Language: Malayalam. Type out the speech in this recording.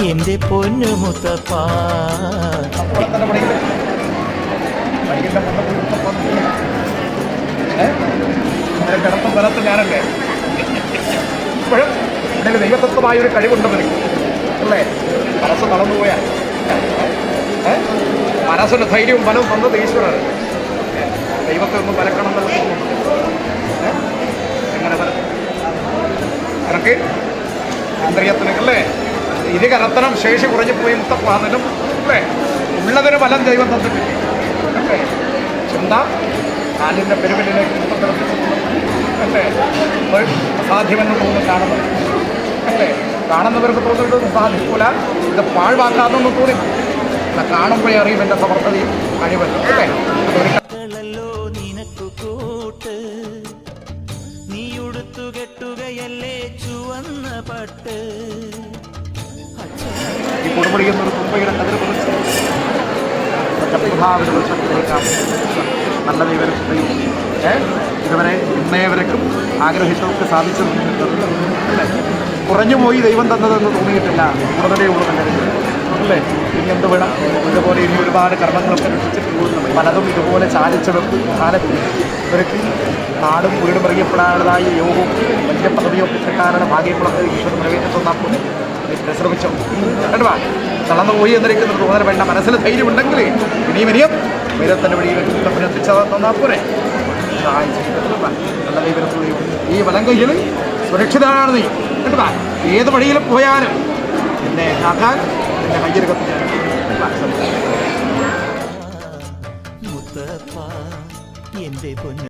എന്റെ പൊന്നു മുത്തപ്പ. കിടത്ത സ്ഥലത്ത് ഞാനല്ലേ ഇപ്പോഴും ഇതിന് ദൈവതത്വമായ ഒരു കഴിവുണ്ടെന്ന് അല്ലേ? മനസ്സ് തളർന്നുപോയാൽ മനസ്സിന് ധൈര്യവും ബലവും തന്നത് ഈശ്വരൻ. ദൈവത്തെ ഒന്ന് വരക്കണം എന്നുള്ള എങ്ങനെ എനക്ക് ഇന്ദ്രിയത്തിന് അല്ലേ ഇത് കരത്തനം ശേഷി കുറഞ്ഞു പോയി മുത്തപ്പാന്നിലും അല്ലേ ഉള്ളതിന് ബലം ദൈവം തന്നിട്ടില്ല അല്ലേ? ചിന്ത കാലിൻ്റെ പെരുവിലേക്ക് മുത്തത്തിറപ്പിച്ചു അല്ലേ? അസാധ്യമെന്ന് തോന്നുന്നു കാണുന്നത് അല്ലേ? കാണുന്നവർക്ക് തോന്നുന്നത് സാധിക്കൂല, ഇത് പാഴ്വാക്കാതെന്ന് തോന്നി കാണുമ്പോഴേ അറിയും എൻ്റെ സമർത്ഥതയും കഴിവല്ല അല്ലേ? നിനക്കു കൂട്ട് നീ ഉടുത്തു കെട്ടുകയല്ലേ ചുവന്ന പട്ട്. ഈ കൊടുമുടിയെന്നൊരു തുമ്പയുടെ കതിർ കുറിച്ച് പ്രഭാവിന് വൃക്ഷത്തിലേക്കാം നല്ല ദൈവരക്ഷയും ഇതുവരെ ഇന്നേവരക്കും ആഗ്രഹിച്ചവർക്ക് സാധിച്ചു അല്ലേ? കുറഞ്ഞുപോയി ദൈവം തന്നതെന്ന് തോന്നിയിട്ടില്ല, കൂടുതലേ ഉള്ളതല്ലേ അല്ലേ? ഇനി എന്ത് വേണം? ഇതുപോലെ ഇനി ഒരുപാട് കർമ്മങ്ങളൊക്കെ രക്ഷിച്ചിട്ടുണ്ട്, പലതും ഇതുപോലെ ചാലിച്ചെടുത്ത് കാലത്ത് ഇവർക്ക് നാടും വീടും അറിയപ്പെടാനുള്ളതായ യോഗവും വലിയ പദവിയൊക്കെ കിട്ടാനുള്ള ഭാഗ്യങ്ങളൊക്കെ ഈശ്വരൻ നിറവേറ്റൊന്നാക്കും പരിശ്രമിച്ചു കേട്ടോ. തളർന്നുപോയി എന്നിരിക്കുന്ന തോന്നൽ വേണ്ട, മനസ്സിൽ ധൈര്യം ഉണ്ടെങ്കിൽ ഇനിയും ഇനിയും വീരത്തിൻ്റെ വഴിയിൽ എത്തിച്ചതെന്നാപ്പോരെ നല്ല ദൈവത്തിലെയും ഈ വലം കയ്യിൽ സുരക്ഷിതനാണ് നീ കേട്ടോ. ഏത് വഴിയിൽ പോയാലും എന്നെ ആക്കാൻ എൻ്റെ കയ്യിൽ കത്തിക്കാൻ മുത്തപ്പ എന്റെ പൊന്നു.